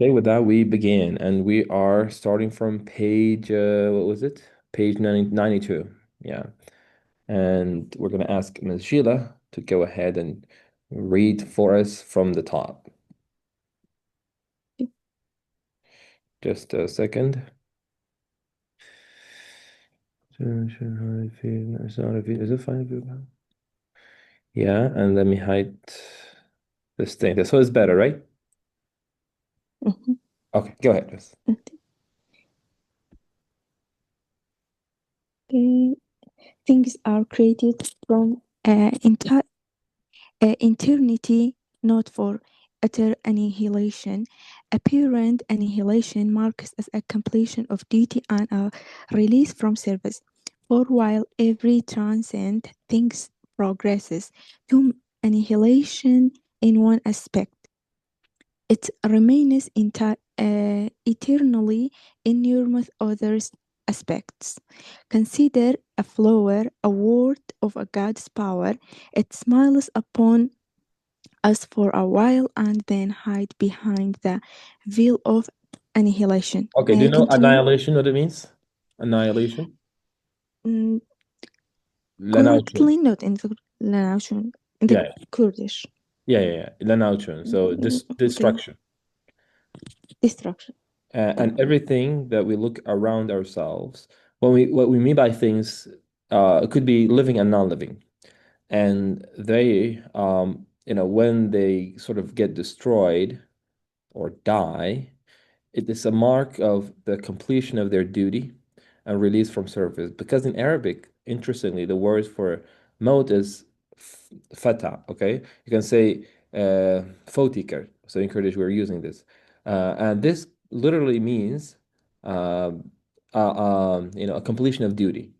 Okay, with that, we begin, and we are starting from page, what was it? Page 92. Yeah. And we're going to ask Ms. Sheila to go ahead and read for us from the top. Just a second. Is it fine? Yeah, and let me hide this thing. So it's better, right? Mhm. Okay, go ahead, Miss. Okay. Things are created from eternity, not for utter annihilation. Apparent annihilation marks as a completion of duty and a release from service. For while every transcend things progresses to annihilation in one aspect, it remains eternally enormous other aspects. Consider a flower, a word of a God's power. It smiles upon us for a while and then hide behind the veil of annihilation. Okay, do May I you know continue? annihilation, what it means? Annihilation? Mm, Lanauchun. correctly, not in the Lanaution, in the Yeah, Kurdish. yeah. Lanauchun. So Okay, destruction. destruction. And Thank you. everything that we look around ourselves, what we mean by things, it could be living and non-living. And they, when they sort of get destroyed or die, it is a mark of the completion of their duty and release from service. Because in Arabic, interestingly, the word for maut is fata, okay? You can say fotikar. So in Kurdish, we're using this. And this literally means, um, a completion of duty.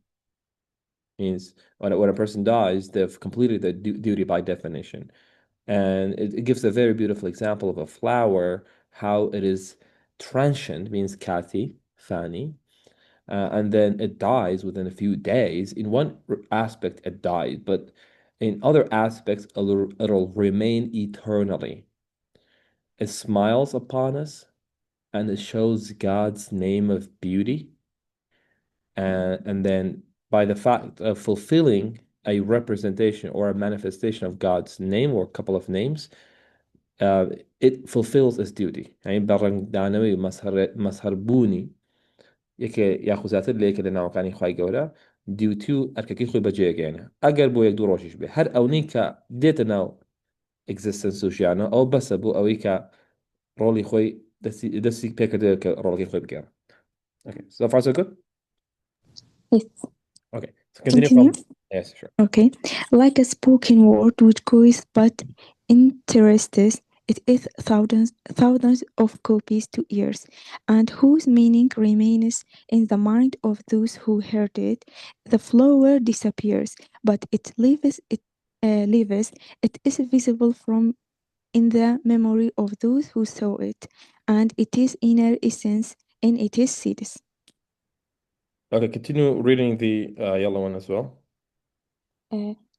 Means when a person dies, they've completed the duty by definition. And it gives a very beautiful example of a flower, how it is transient, means kati, fani, and then it dies within a few days. In one aspect, it dies, but in other aspects, it'll remain eternally. It smiles upon us and it shows God's name of beauty. And then by the fact of fulfilling a representation or a manifestation of God's name or a couple of names, uh, it fulfills its duty. يعني بەڕەنگدانەوەی مەسهەربوونی یەکێ یاخوزاتر لە یەکێ لە ناوەکانی خوای گەورە دیوتی و ئەرکەکەی خۆی بەجێگەێنە ئەگەر بۆ یەک دوو ڕۆژیش بێ هەر ئەوەی کە دێتە ناو ئەگزیستنس و ژیانە ئەو بەسە بوو ئەوەی کە ڕۆڵی خۆی دەستی پێکردێت کە ڕۆڵەکەی خۆی بگەڕێت. Okay, so far so good? Yes, Okay, so continue continue. from. Yes, sure. Okay, like a spoken word which goes but interests it is thousands of copies to ears, and whose meaning remains in the mind of those who heard it. The flower disappears, but it lives. Lives. It is visible from in the memory of those who saw it, and it is inner essence in its seeds. Okay, continue reading the yellow one as well.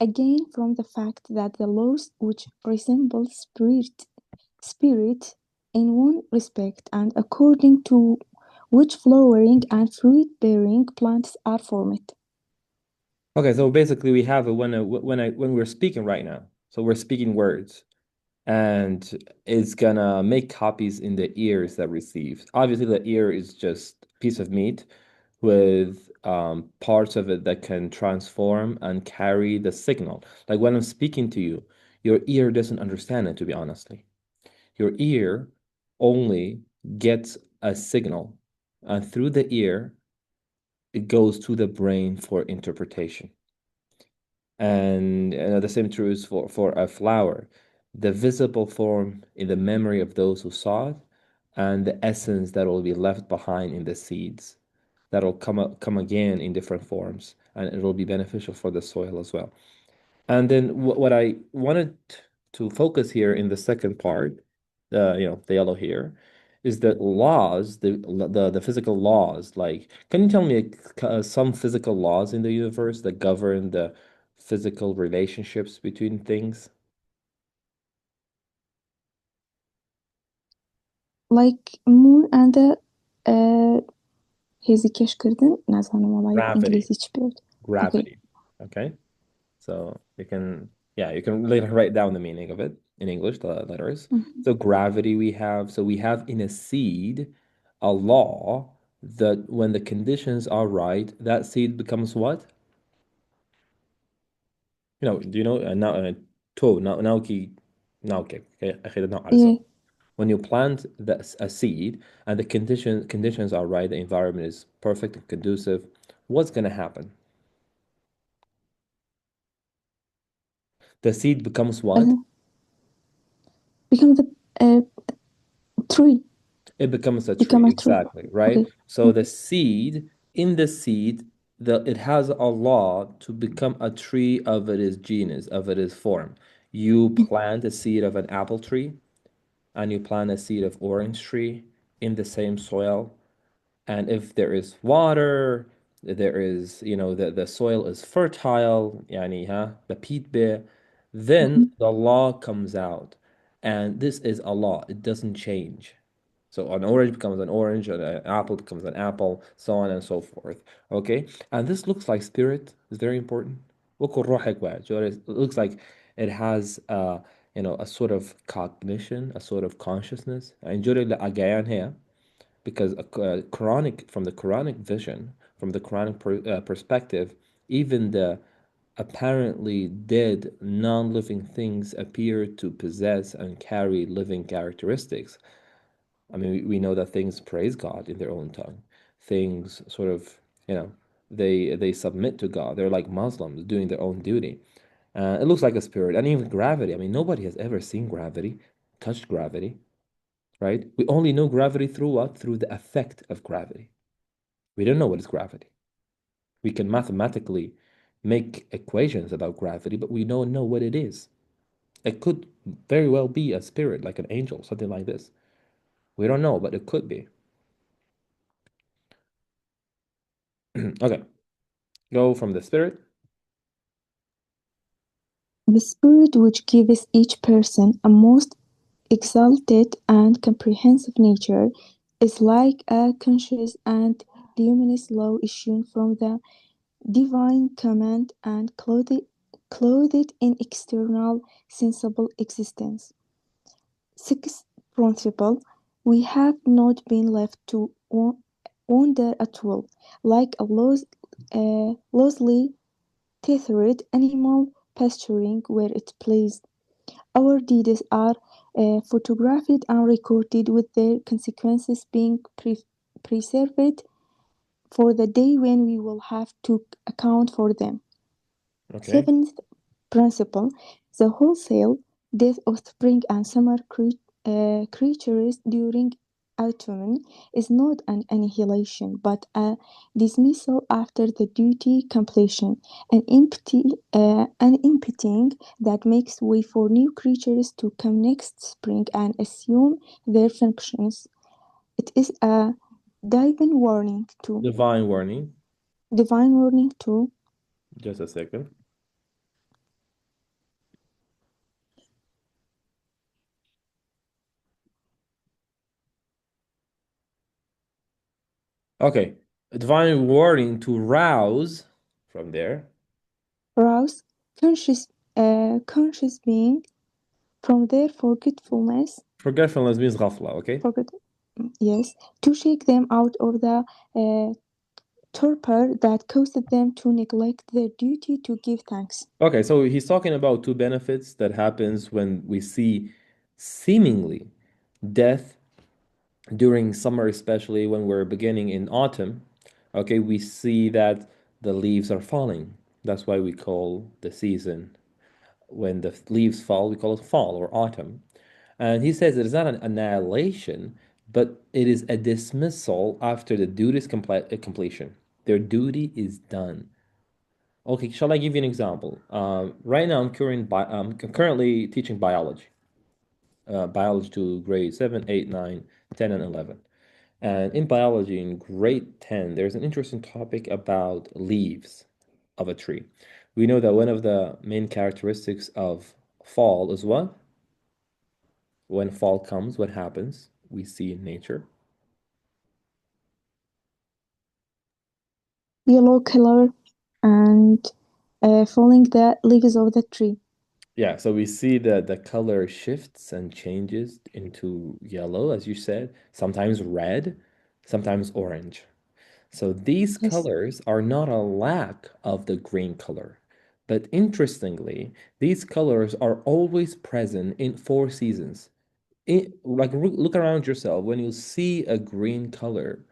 Again, from the fact that the laws which resemble spirit in one respect, and according to which flowering and fruit-bearing plants are formed. Okay, so basically we have when we're speaking right now. So we're speaking words, and it's gonna make copies in the ears that receives. Obviously, the ear is just a piece of meat with parts of it that can transform and carry the signal. Like when I'm speaking to you, your ear doesn't understand it, to be honestly. Your ear only gets a signal, and through the ear, it goes to the brain for interpretation. And the same true is for a flower. The visible form in the memory of those who saw it, and the essence that will be left behind in the seeds that'll come again in different forms, and it'll be beneficial for the soil as well. And then what I wanted to focus here in the second part, the yellow here, is the laws, the physical laws. Like, can you tell me some physical laws in the universe that govern the physical relationships between things? like moon and هذیکش کردن نزانم والله Gravity. انگلیسی چی بود. Okay. Gravity. Okay. So yeah, you can later write down the meaning of it in English, the letters. Mhm. So gravity we have in a seed a law that when the conditions are right, that seed becomes what? Do you know now to now ki now okay أخيرا now Yeah. عرسة. When you plant a seed and the conditions are right, the environment is perfect and conducive, what's going to happen? The seed becomes what? Uh, become the tree. It becomes a tree, Become a tree. exactly, right? Okay. So the seed, in the seed, it has a law to become a tree of its genus, of its form. You plant a seed of an apple tree and you plant a seed of orange tree in the same soil. And if there is water, there is, the soil is fertile, يعني, the بيتبه, then Mhm. the law comes out. And this is a law, it doesn't change. So an orange becomes an orange, and an apple becomes an apple, so on and so forth. Okay? And this looks like spirit, is very important. وكل روحك واحد. So it looks like it has a sort of cognition, a sort of consciousness. And جوري again here because Quranic from the Quranic vision, from the Quranic perspective, even the apparently dead non-living things appear to possess and carry living characteristics. I mean, we know that things praise God in their own tongue. Things sort of, they submit to God. They're like Muslims doing their own duty. It looks like a spirit, and even gravity. I mean, nobody has ever seen gravity, touched gravity, right? We only know gravity through what? Through the effect of gravity. We don't know what is gravity. We can mathematically make equations about gravity, but we don't know what it is. It could very well be a spirit, like an angel, something like this. We don't know, but it could be. Okay, go from the spirit. The spirit which gives each person a most exalted and comprehensive nature is like a conscious and luminous law issued from the divine command and clothed in external sensible existence. Sixth principle: we have not been left to wander at will, like a loosely tethered animal pasturing where it pleased. Our deeds are photographed and recorded, with their consequences being preserved for the day when we will have to account for them. Okay. Seventh principle: the wholesale death of spring and summer creatures during autumn is not an annihilation, but a dismissal after the duty completion, an emptying that makes way for new creatures to come next spring and assume their functions. It is a divine warning to Divine warning. divine warning to Just a second. Okay. A divine warning to rouse from there. rouse conscious being from their forgetfulness, Forgetfulness means ghafla, okay? forget, yes, to shake them out of the torpor that caused them to neglect their duty to give thanks. Okay, so he's talking about two benefits that happens when we see seemingly death during summer, especially when we're beginning in autumn. Okay, we see that the leaves are falling. That's why we call the season when the leaves fall, we call it fall or autumn. And he says it is not an annihilation, but it is a dismissal after the duty's completion. Their duty is done. Okay, shall I give you an example? Right now, I'm currently teaching biology, biology to grade 7, 8, 9, 10, and 11. And in biology, in grade 10, there's an interesting topic about leaves of a tree. We know that one of the main characteristics of fall is what? When fall comes, what happens? we see in nature? Yellow color and falling the leaves of the tree. Yeah, so we see that the color shifts and changes into yellow, as you said, sometimes red, sometimes orange. So these Yes. colors are not a lack of the green color. But interestingly, these colors are always present in four seasons. Look around yourself. When you see a green color,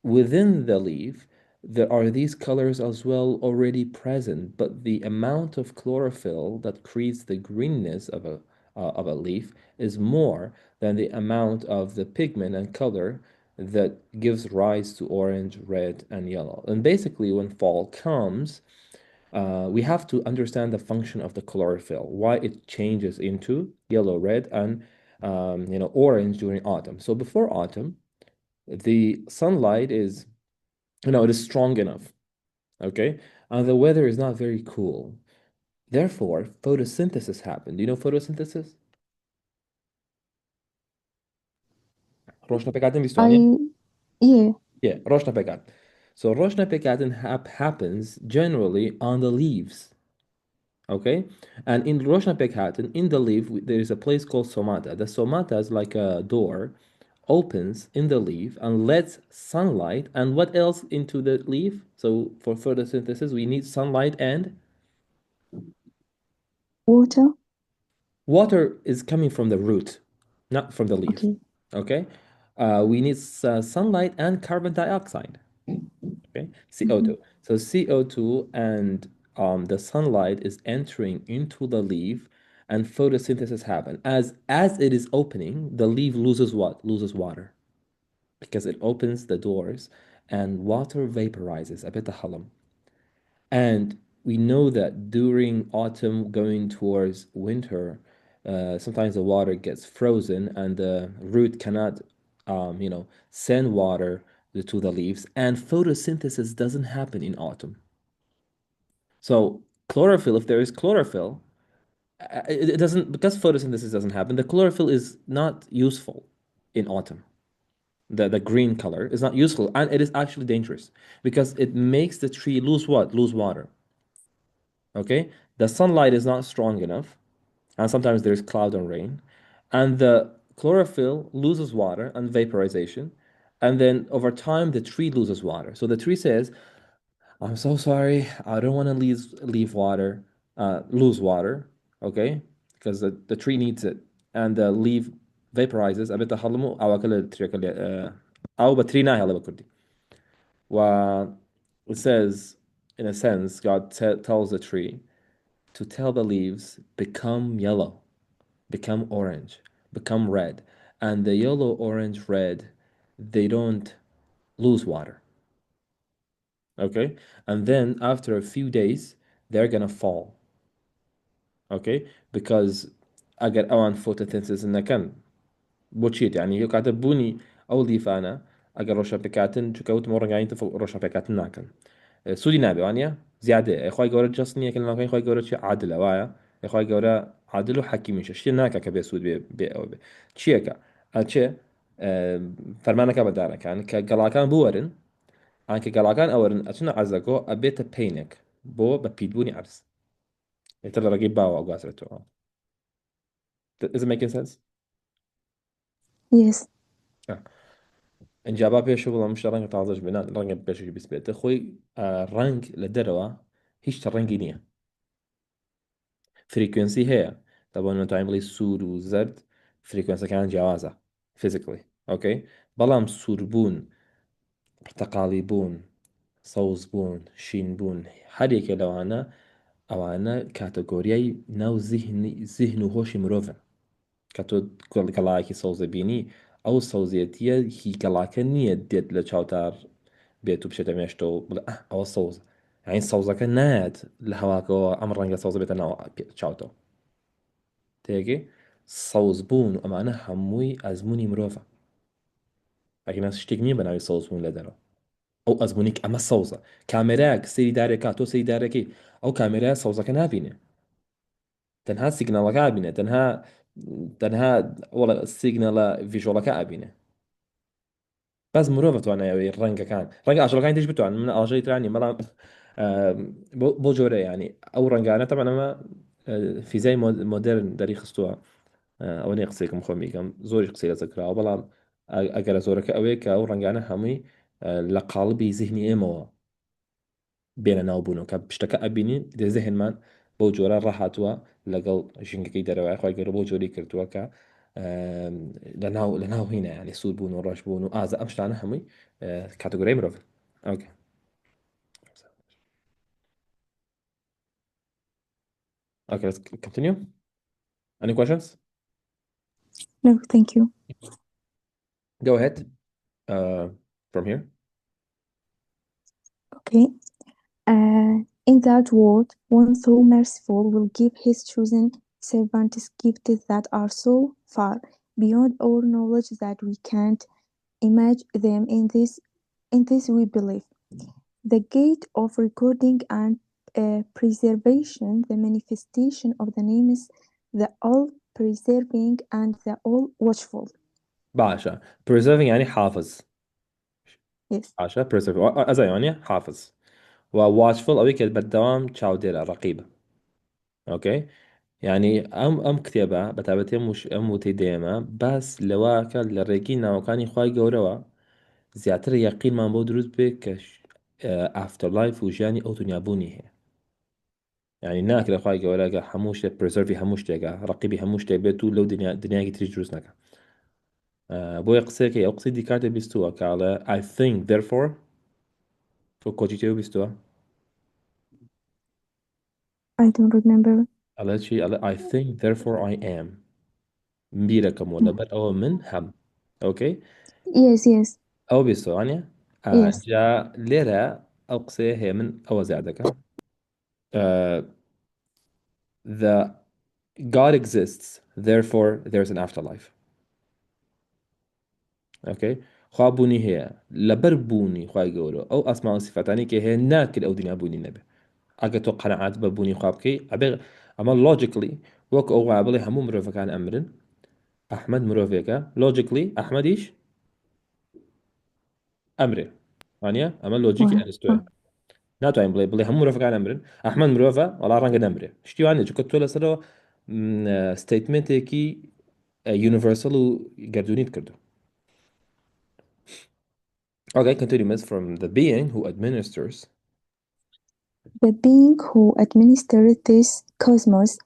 within the leaf, there are these colors as well already present, but the amount of chlorophyll that creates the greenness of a leaf is more than the amount of the pigment and color that gives rise to orange, red, and yellow. And basically, when fall comes, we have to understand the function of the chlorophyll, why it changes into yellow, red, and orange during autumn. So before autumn, the sunlight is it is strong enough, okay? And the weather is not very cool. Therefore, photosynthesis happened. Do you know photosynthesis? Roshna pekatin visto anja? I, yeah, Yeah, roshna pekat. So roshna pekatin happens generally on the leaves, okay? And in roshna pekatin, in the leaf, there is a place called somata. The somata is like a door, opens in the leaf and lets sunlight and what else into the leaf? So for photosynthesis, we need sunlight and water. water is coming from the root, not from the leaf. Okay. Okay? We need sunlight and carbon dioxide. Okay? Mhm. CO2. So CO2 and the sunlight is entering into the leaf and photosynthesis happen. As it is opening, the leaf loses what? Loses water because it opens the doors and water vaporizes. A bit of halam. And we know that during autumn going towards winter, sometimes the water gets frozen and the root cannot, send water to the leaves, and photosynthesis doesn't happen in autumn. So chlorophyll, if there is chlorophyll, it doesn't because photosynthesis doesn't happen. The chlorophyll is not useful in autumn. The green color is not useful, and it is actually dangerous because it makes the tree lose what? Lose water. Okay, the sunlight is not strong enough, and sometimes there's cloud and rain, and the chlorophyll loses water and vaporization, and then over time the tree loses water. So the tree says, "I'm so sorry, I don't want to leave water, lose water, okay, because the tree needs it, and the leaf vaporizes. أبي تحلموا أو أكل التري أكل أو بترينا هلا بكردي." و it says, in a sense, God tells the tree to tell the leaves become yellow, become orange, become red. And the yellow, orange, red, they don't lose water. Okay? And then after a few days, they're gonna fall. Okay? Because أجر أوان photosynthesis إنه كان بوتشيت يعني هي قاعدة بوني أو ليف أنا أجر روشا بكاتن شكوت مرة قاعدين تفوق روشا بكاتن ناكن سودي نابي وانيا زيادة إخوي جورا جسني كنا لكن إخوي جورا شيء عادل وايا إخوي جورا عادل وحكيم مش شيء ناكا كبي سود بي أو بي شيء أشي فرمانا كبدارك كان كجلاكان بورن أنا كجلاكان أورن أشنا عزكو أبيت بينك بو ببيدبوني عرس يترى رقيب باوا أو قاسرته. Is it making sense? Yes. انجابا پێش بڵام شە ڕەنگە تازەش بێنات ڕەنگە پێشش بیست بێتە خۆی ڕەنگ لە دەرەوە هیچ ڕەنگی نییە فریکوێنسی هەیە دەبوون نتوانین بڵی سوور و زەرد فریکوێنسەکان جیاوازە فیزیکلی ئۆکەی بەڵام سووربوون پرتەقاڵی بوون سەوز بوون شین بوون هەرێکێ لەوانە ئەوانە کاتەگۆریای ناو زیهن و هۆشی مرۆڤن کە تۆ گەڵایەکی سەوزە بینی ئەو سەوزێتیە هی گەڵاکە نییە دێت لە چاوتار بێت و بچێتە مێشتەوە بڵێ ئەوە سەوز یعنی سەوزەکە نایەت لە هەواکەوە ئەم ڕەنگە سەوزە بێتە ناو چاوتەوە تێگەی سەوز بوون و ئەمانە هەمووی ئەزمموی مرۆڤە ئەگەنا شتێک نییە بە ناوی سەوز بوون لە دەرەوە ئەو ئەزممونیک ئەمە سەوزە کامێرایەک سەیری دارێکا تۆ سەیری دارەکەی ئەو کامێرای سەوزەکە نبینێ تەنها سیگناڵەکە بینێت تەنها تەنها وڵە سیگنەلە ڤیژۆڵەکە ئابینێ بەس مرۆڤ توانایەوەی ڕەنگەکان ڕەنگە ئاژەڵەکانی دیش بتوان من ئاژەی ترانی بەڵام بۆ جۆرە ینی ئەو ڕەنگانە تەمان ئەمە فیزای مۆدرن دەری خستووە ئەوە نێ قسێکم خۆم بیکەم زۆری قسەی لەسەرکراوە بەڵام ئەگەرە زۆرەکە ئەوەیە کە ئەو ڕەنگانە هەمووی لە قاڵبی زیهنی ئێمەوە بێنە ناوبوونەوە کە پشتەکە ئەبینین دێزەهێنمان بەو جۆرە ڕەهاتووە لەگەڵ ژنگەکەی دەرەوەی خۆی گەڕ بۆ جۆری کردووە کە لە ناو هینە ینی سوود بوون و ڕۆژ بوون و ئازە ئەم شتانە هەمووی کاتگۆرای مرۆڤ اوكي okay let's continue any questions No, thank you. go ahead uh, from here Okay. In that world, one so merciful will give his chosen servants gifts that are so far beyond our knowledge that we can't imagine them in this we believe. The gate of recording and preservation, the manifestation of the names, the all-preserving and the all-watchful. باشا preserving يعني حافظ Yes. باشا preserve أزا يعني حافظ و watchful أوي كده بالدوام چاودێرە رقيبة اوكي يعني ئەم کتێبە بەتابەتی ئەم وتەی دێمە باس لەواکە لە ڕێگی ناوەکانی خوای گەورەوە زیاتر یەقینمان بۆ دروست بێ کە ئافتەر لایف و ژیانی ئەو دنیابوونی هەیە يعني ناکرێ خوای گەورەگە هەموو شتێک پرزەرڤی هەموو شتێکە ڕقیبی هەموو شتێک بێت و لەو دنیاگی تریش دروست نەکە بۆیە قسێکی ئەو قسەی دیکارتە بیستووە کاڵە I think therefore تۆ کۆچی تێو بیستووە I don't remember. ئەڵێ چی ئەڵێ I think therefore I am بیرەکەمەوە لەبەر ئەوە من هەم ئۆکەی Yes, yes, ئەو بیستوانە yes. جا لێرە ئەو قسەیە هەیە من ئەوە زیاد دەکەم the God exists therefore there's an afterlife اوكي خوا بوونی هەیە لەبەر بوونی خوای گەورە ئەو ئەسما و سیفەتانی کە هەیە ناکرد ئەو دنیا بوونی نەبێ ئەگە تۆ قەنەعات بە بوونی خوا بکەی ئەبێ ئەمە لۆجیکلی وەک ئەو وایە بڵێ هەموو مرۆڤەکان ئەمرن ئەحمەد مرۆڤێکە لۆجیکلی ئەحمەدیش ئەمرێ وانە ئەمە لۆجیکی Wow. ئەرستۆیە ناتوانین بڵێ هەموو مرۆڤەکان ئەمرن ئەحمەد مرۆڤە وەڵا ڕەنگە نەمرێ شتیوانێ چکە تۆ لەسەرەوە ستیتمنتێکی یونیڤرسەل و گەردونیت کردو Okay, continues from the being who administers The being who administers this cosmos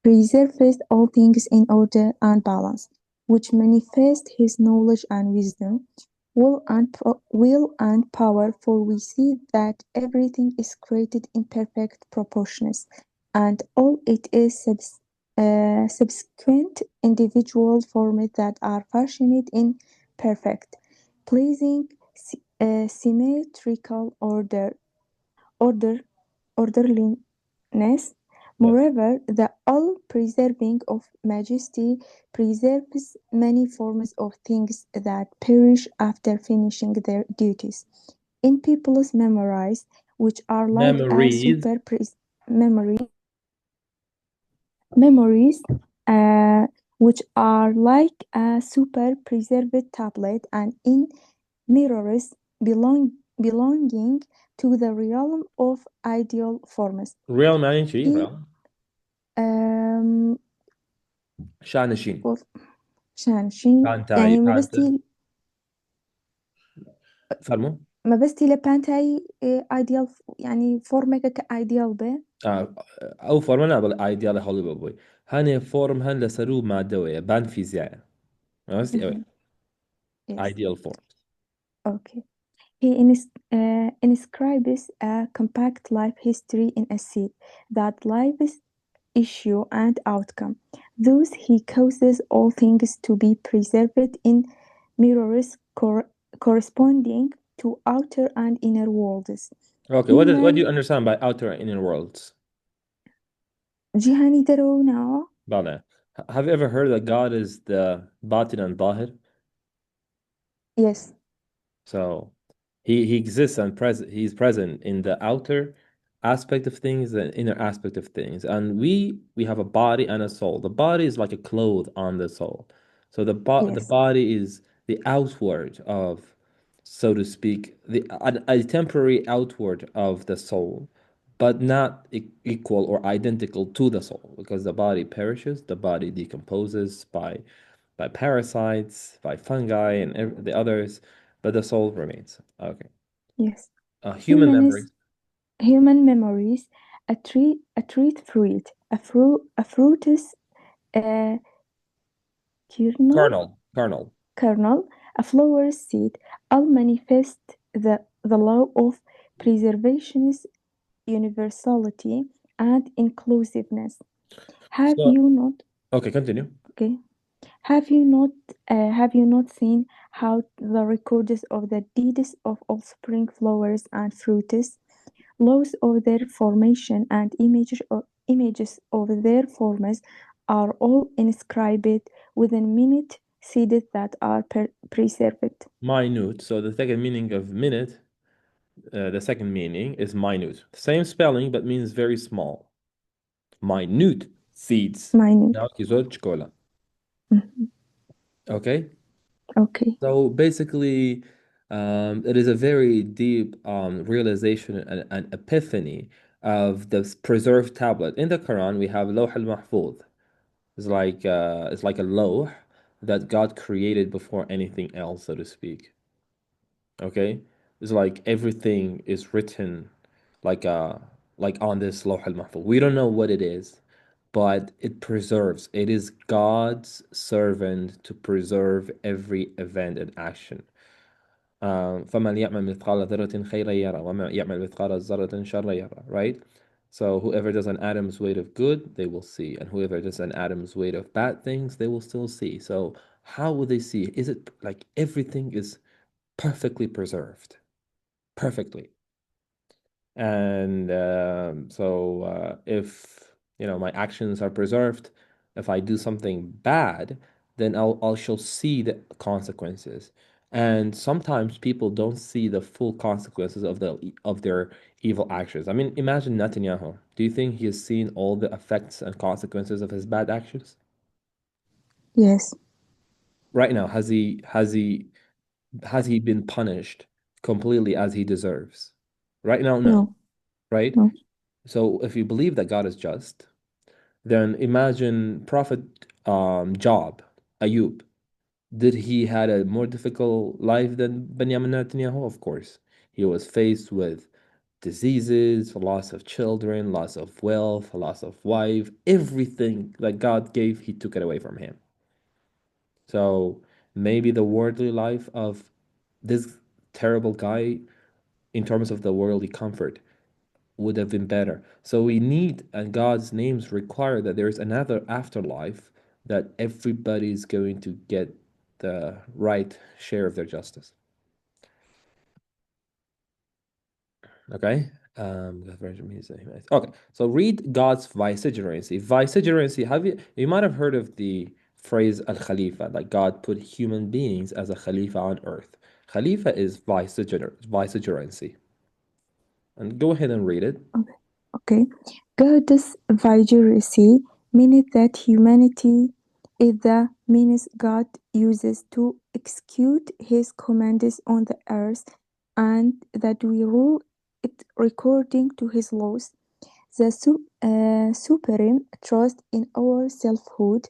preserves all things in order and balance, which manifests his knowledge and wisdom, will and power, for we see that everything is created in perfect proportions, and all it is subsequent individual forms that are fashioned in perfect, pleasing, symmetrical orderliness. Moreover, the all-preserving of majesty preserves many forms of things that perish after finishing their duties. In people's memories, which are like a memories memories, which are like a super preserved tablet, and in mirrors belonging to the realm of ideal forms. real معنی چی؟ In real um, شانشین شانشین پانتایی يعني ما پانتر بستي فەرموو ما بستي لبانتاي ideal يعني فورمك كايديال به ئەو فۆرمە نابڵێ ئایدیاڵە هەڵی بە بۆی هەنێ فۆرم هەن لەسەر و مادەوەیە بان فیزیایە ڕاستی ئەوێ yes. ideal form Okay. He inscribes a compact life history in a seed, that life's issue and outcome. Thus, he causes all things to be preserved in mirrors corresponding to outer and inner worlds. Okay, what do you understand by outer and inner worlds جهانی دەرەوە و ناوە بەڵێ have you ever heard that God is the batin and ظاهر yes so he exists and he's present in the outer aspect of things, the inner aspect of things. And we have a body and a soul. The body is like a cloth on the soul. So the Yes, body is the outward of, so to speak, a temporary outward of the soul, but not equal or identical to the soul, because the body perishes, the body decomposes by parasites, by fungi, and the others, but the soul remains. Okay. yes. Human Humans, memories. human memories, a treat fruit, a fruit is a kernel, Carnal. kernel, a flower seed, all manifest the law of preservation's universality and inclusiveness. Have So, you not? okay, continue. Okay. Have you not seen how the records of the deeds of offspring flowers and fruits, laws of their formation and images of their forms are all inscribed within minute seeds that are preserved? Minute. So the second meaning of minute, the second meaning is minute. Same spelling, but means very small. Minute seeds. Minute. Now, كيزول شوكولا. Mhm. Okay? Okay. So basically, it is a very deep realization and epiphany of the preserved tablet. In the Quran, we have Lawh al-Mahfuz. It's like a lawh that God created before anything else, so to speak. Okay? It's like everything is written like uh like on this Lawh al-Mahfuz. We don't know what it is, but it preserves. It is God's servant to preserve every event and action. فَمَنْ يَعْمَلْ مِثْقَالَ ذَرَّةٍ خَيْرًا يَرَى وَمَنْ يَعْمَلْ مِثْقَالَ ذَرَّةٍ شَرًّا يَرَى, right? So whoever does an atom's weight of good, they will see. And whoever does an atom's weight of bad things, they will still see. So how will they see? Is it like everything is perfectly preserved? Perfectly. And if my actions are preserved, if I do something bad, then I shall see the consequences. And sometimes people don't see the full consequences of their evil actions. I mean, imagine Netanyahu. Do you think he has seen all the effects and consequences of his bad actions? Yes. Right now, has he been punished completely as he deserves? Right now, no. No. Right? No. So if you believe that God is just, then imagine Prophet Job, Ayub. Did he had a more difficult life than Benjamin Netanyahu? Of course. He was faced with diseases, loss of children, loss of wealth, loss of wife, everything that God gave, he took it away from him. So maybe the worldly life of this terrible guy in terms of the worldly comfort would have been better. So we need, and God's names require that there is another afterlife that everybody's going to get the right share of their justice. Okay? Okay, so read God's vicegerency. Vicegerency, you might have heard of the phrase Al Khalifa, like God put human beings as a Khalifa on earth. Khalifa is vicegerency. And go ahead and read it. Okay. Okay. God's vigilancy means that humanity is the means God uses to execute His commands on the earth, and that we rule it according to His laws. The supreme trust in our selfhood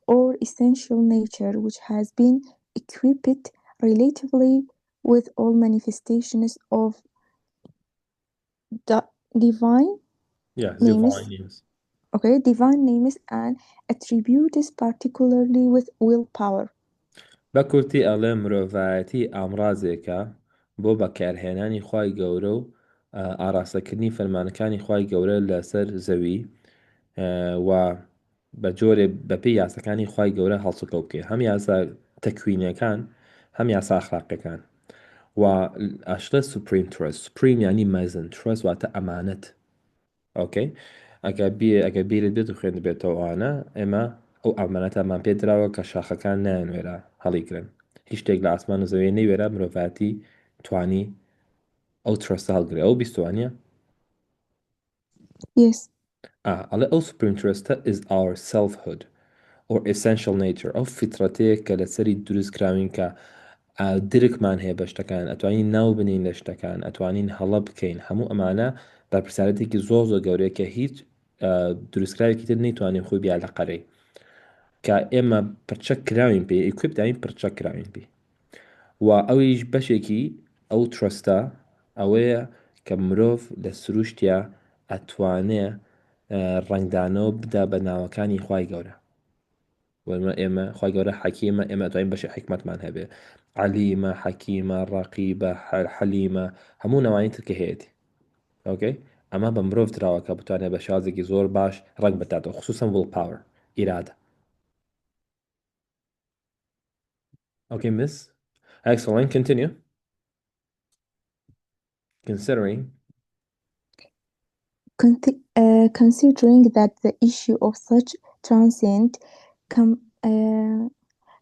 or essential nature, which has been equipped relatively with all manifestations of the divine Yeah, names. divine names. Okay, divine names and attributes, particularly with willpower. بەکورتی ئەڵێ مرۆڤایەتی ئامڕازێکە بۆ بەکارهێنانی خوای گەورە و ئاراستەکردنی فەرمانەکانی خوای گەورە لەسەر زەوی و بە جۆرێ بەپێی یاساکانی خوای گەورە هەڵسوکەوت بکەین هەم یاسا تەکوینیەکان هەم یاسا ئەخلاقیەکان و ئەشتە سوپریم ترست سوپریم ینی مەزن ترست واتە ئەمانەت ئۆکەی ئەگەر بیرت بێت و خوێن بێتەوە ئەوانە ئێمە ئەو ئەمانەتەمان پێدراوە کە شاخەکان نایەنوێرە هەڵیگرن هیچ شتێک لە ئاسمان و زەوی نەیوێرە مرۆڤاتی توانی ئەو ترستە هەڵگرێ ئەو بیستوانە Yes. A little supreme trust is our selfhood or essential nature ئەو فیترەتەیە کە لەسەری دروستکراوین کە درکمان هەیە بە شتەکان ئەتوانین ناو بنین لە شتەکان ئەتوانین هەڵە بکەین هەموو ئەمانە بەرپرسیارەتێکی زۆر زۆر گەورەیە کە هیچ دروستکراوێکی تر نەیتوانین خۆی بیا لە قەرەی کە ئێمە پرچەک کراوین پێ ئیکویبداین پرچەک کراوین پێ و ئەویش بەشێکی ئەو ترستە ئەوەیە کە مرۆڤ لە سروشتیا ئەتوانێ ڕنگدانەوە بدا بە ناوەکانی خوای گەورە وما ئێمە خی گەورە حەکیمە ئێمە دوایین بەشی حکمتمان هەبێ علیمە حەکیمە ڕقیبە حەلیمە هەموو نەوانی ترکە هەیەی ئۆکەی ئەمە بە مرۆڤ درراوە کە بتوانێت بە شازێکی زۆر باش ڕنگ بداتەوە خصوصا will power ئیرادە Okay, miss. Excellent. Continue. Considering. Considering that the issue of such transient, com-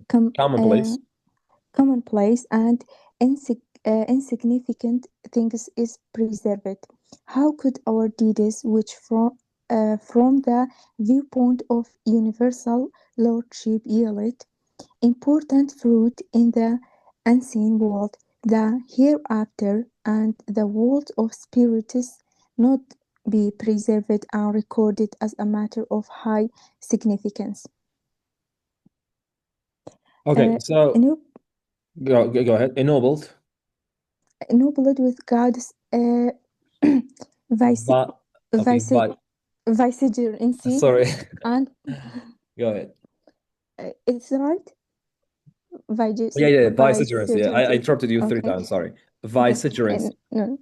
com- Commonplace. commonplace and insignificant things is preserved, how could our deeds, which from the viewpoint of universal lordship yield important fruit in the unseen world, the hereafter, and the world of spirits, not be preserved and recorded as a matter of high significance? Okay, so Ennobled go ahead. Ennobled. with God's vice, Va okay, vice, vicegerency sorry. and Go ahead. it's right. Yeah, vicegerence. Yeah, I Vicegerency. interrupted you three Okay. times. Sorry. Okay. Vicegerence. No.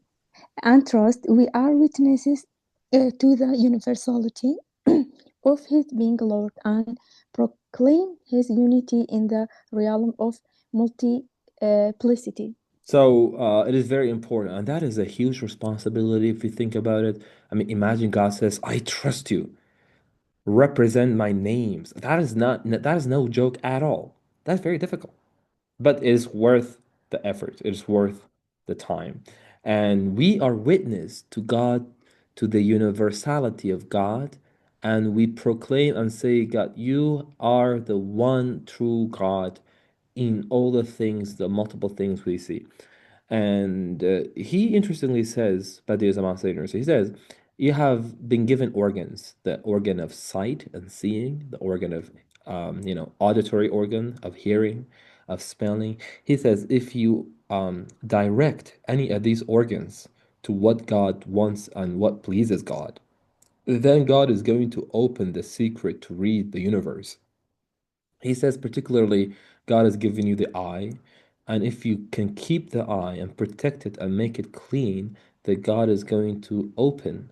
And trust, we are witnesses to the universality of His being Lord and proclaim His unity in the realm of multiplicity. So it is very important, and that is a huge responsibility if you think about it. I mean, imagine God says, "I trust you. Represent my names." That is no joke at all. That's very difficult. But it is worth the effort. It is worth the time. And we are witness to God, to the universality of God, and we proclaim and say, God, you are the one true God in all the things, the multiple things we see. And he interestingly says, Badiou Zaman Sayyidina, he says, you have been given organs, the organ of sight and seeing, the organ of, auditory organ, of hearing, of smelling. He says, if you direct any of these organs to what God wants and what pleases God, then God is going to open the secret to read the universe. He says, particularly, God has given you the eye, and if you can keep the eye and protect it and make it clean, that God is going to open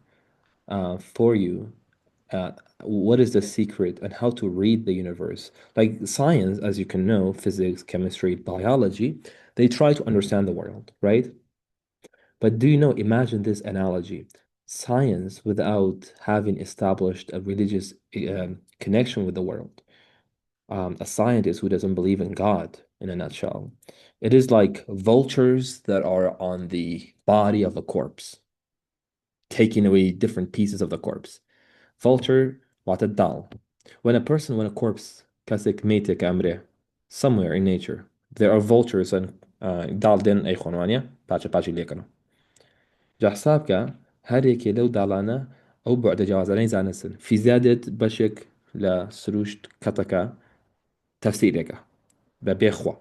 for you what is the secret and how to read the universe. Like science, as you can know, physics, chemistry, biology, they try to understand the world, right? But do you know, imagine this analogy. Science without having established a religious connection with the world, a scientist who doesn't believe in God, in a nutshell. It is like vultures that are on the body of a corpse, taking away different pieces of the corpse. Vulture, what a dal. When a corpse, kasik metek amre, somewhere in nature, there are vultures and dal den ay khonwania, pacha pachi lekano. جحسابك هەرێکێ لەو داڵانە ئەو بەعدە جیاوازانەی زانستن فیزیا بەشێک لە سروشت کەتەکە تەفسیرێکە بە بێخوا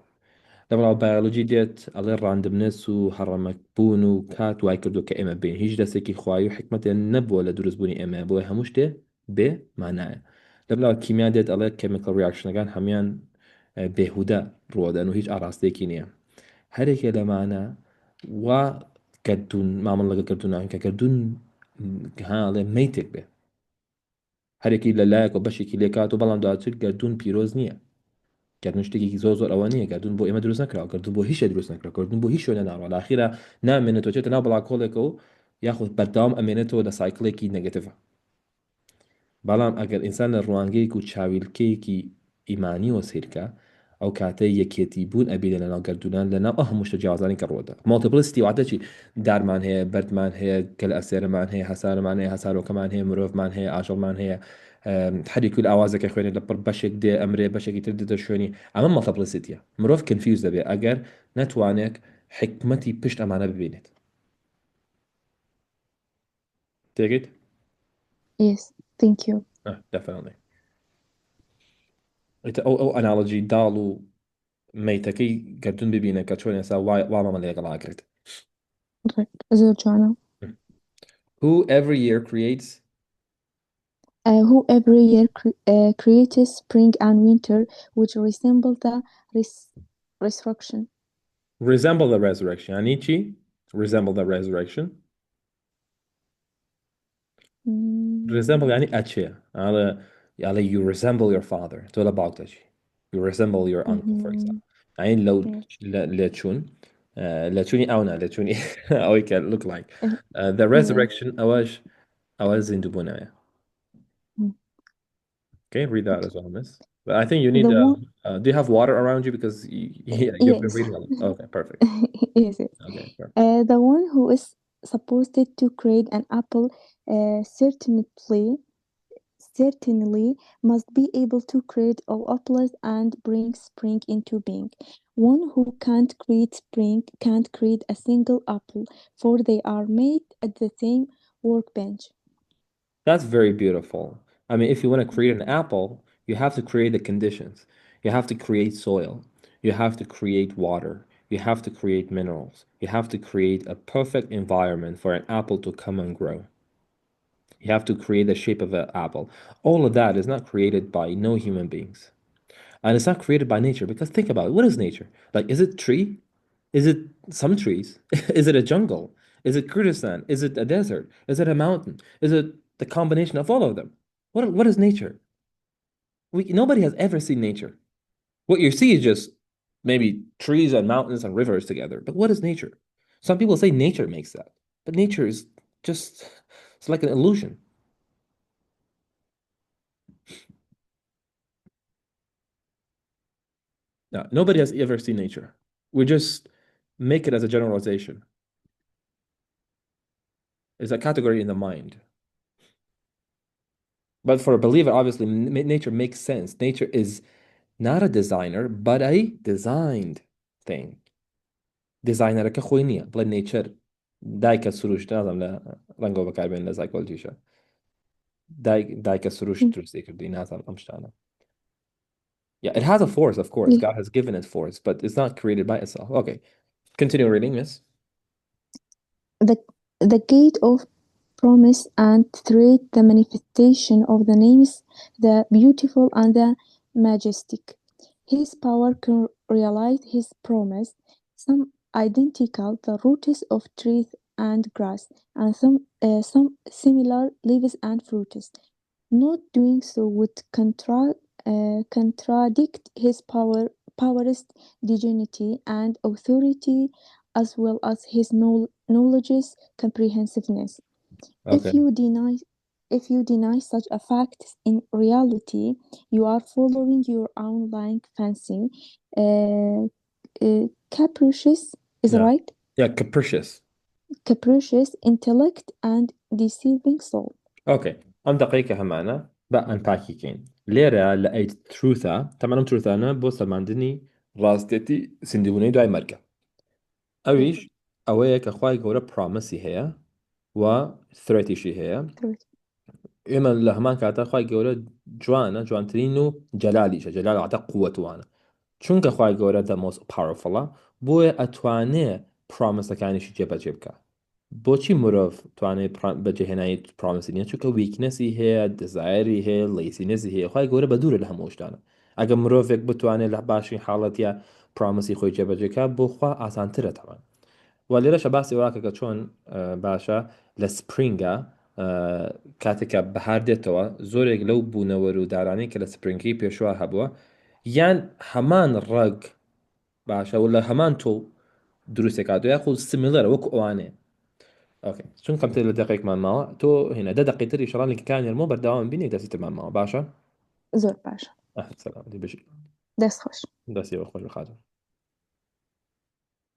لەبڵاو بایۆلۆژی دێت ئەڵێ ڕاندمنس و هەڕەمەکبوون و کات وای کردو کە ئێمە بین هیچ دەستێکی خوای و حکمتێ نەبووە لە دروستبوونی ئێمە بۆی هەموو شتێ بێ مانایە لەبڵاو کیمیا دێت ئەڵێ کێمیکەڵ ریاکشنەکان هەمان بێهودە ڕۆدەن و هیچ ئاراستێکی نییە هەرێکێ لەمانە وا گردون مامەڵ لەگە گردونان کە گردون هاڵێ مەیتێک بێ هەرێکی لە لایەک و بەشێکی لێکات و بەڵام داچێت گردون پیرۆز نییە گردون شتێکی زۆر ئەوە نییە گردون بۆ ئێمە دروست نکراوە گردون بۆ هیچ دروست نکرا گردون بۆ هیچ شوێنە ناڕۆ لاخیرا نامێنێتەوە چێتە ناو بەڵاکۆڵێکەوە و یاخود بەردەوام ئەمێنێتەوە لە سایکلێکی نەگەتیڤە بەڵام ئەگەر ئینسان لە ڕوانگەیەک و چاویلکەیەکی ئیمانیەوە سیرکە ئەو کاتەی یەکێتی بوون ئەبینە لەناو گردردونان لەناو هەموو شتە جیاوازانی کە ڕۆدا مالتیپلیسیتی واتەچی دارمان هەیە بەردمان هەیە گەل ئەسێرەمان هەیە هەسارمان هەیە هەسارۆکەمان هەیە مرۆڤمان هەیە ئاژەڵمان هەیە هەریکول ئاوازەکە خوێنێت لە پڕ بەشێک دێ ئەمرێ بەشێکی تر دێتە شوێنی ئەمە مالتیپلیسیتیە مرۆڤ کنفیوز دەبێت ئەگەر نەتوانێت حکمەتی پشت ئەمانە ببینێت تێگەیت؟ Yes, thank you. دەفەرمێ ئەو ئەناڵجی داڵ و مەیتەکەی گردون ببینە کە چۆن ئێستا وامەمە لێگەڵاگرێت Right. زۆر جوانە. Who every year creates Who every year creates spring and winter, which resemble the resurrection. resemble the resurrection يعني چی؟ resemble the resurrection resemble يعني أشياء على you resemble your father تقول باوتشي you resemble your uncle for example يعني لو Yes. لتشون لتشوني أو نا لتشوني أو you can look like the Yes. resurrection أواش زندوبنا Mm. okay read that Okay. as well miss but I think you need The one, do you have water around you because you've been yes, reading a lot okay perfect yes, yes. okay perfect The one who is supposed to create an apple certainly must be able to create all apples and bring spring into being. One who can't create spring can't create a single apple, for they are made at the same workbench. That's very beautiful. I mean, if you want to create an apple, you have to create the conditions. You have to create soil. You have to create water. You have to create minerals. You have to create a perfect environment for an apple to come and grow. You have to create the shape of an apple. All of that is not created by no human beings. And it's not created by nature because think about it. What is nature? Like, is it tree? Is it some trees? Is it a jungle? Is it Kurdistan? Is it a desert? Is it a mountain? Is it the combination of all of them? What is nature? Nobody has ever seen nature. What you see is just maybe trees and mountains and rivers together. But what is nature? Some people say nature makes that, but nature is just it's like an illusion. No, nobody has ever seen nature. We just make it as a generalization. It's a category in the mind. But for a believer, obviously, nature makes sense. Nature is not a designer, but a designed thing. دیزاینەرەکە خۆی نییە بڵێ نێچەر دایکە سروش نازم لە ڕەنگەوە بەکاربێن لە زایکۆلجیشە دایکە سروش Mm. دروستی کردی نازم ئەم شتانە Yeah, it has a force, of course. Yeah. God has given it force, but it's not created by itself. Okay. Continue reading, miss. The, the gate of promise and thread the manifestation of the names, the beautiful and the majestic. His power can realize his promise, some identical, the roots of trees and grass, and some similar leaves and fruits. Not doing so would contradict his power's dignity and authority, as well as his knowledge's comprehensiveness. Okay. If you deny such a fact in reality, you are following your own line fancy, capricious is Yeah. right, Yeah, capricious. capricious intellect and deceiving soul. Okay. ئەم دقیقە هەمانە بە ئەنپاکیکەین لێرە لە ئەیت تروثە تەمەەم تروثانە بۆ سەماندنی ڕاستێتی سندیبوونەی دوای مەرگە ئەویش ئەوەیە کە خوای گەورە پرامەسی هەیە و ثرێتیشی هەیە ئێمە لە هەمان کاتە خوای گەورە جوانە جوانترین و جەلالیشە جەلال عاتە قووەتوانە چونکە خوای گەورە the most powerfulە بۆیە ئەتوانێ پرامەسەکانیشی جێبەجێ بکە بۆچی مرۆڤ توانێت بەجێهێنایی پرامەسی نیە چونکە ویکنەسی هەیە دزایری هەیە لەیسینەسی هەیە خوای گەورە بە دوورە لە هەموو شتانە ئەگە مرۆڤێک بتوانێت لە باشی حاڵەتە پرامەسی خۆی جێبەجێکە بۆ خوا ئاسانترە تەوان و لێرەشە باسی واکە کە چۆن باشە لە سپرینگە کاتێکە بەهار دێتەوە زۆرێک لەو بوونەوەر و دارانەی کە لە سپرینگی پێشوا هەبووە یان هەمان ڕەگ باشە و لە هەمان تۆ دروستێکات و یاخود سمیلەرە وەکو ئەوانێ ئۆکێ چون کەم تێ لە دقیقمان ماوە تۆ هێنە دە دقیتری شەڕانی کانی نەرمۆ بەرداوام بینی دەسیتمان ماوە باشە زۆر باشە. سلام بژی دست خوش. دستی بخور بخاطر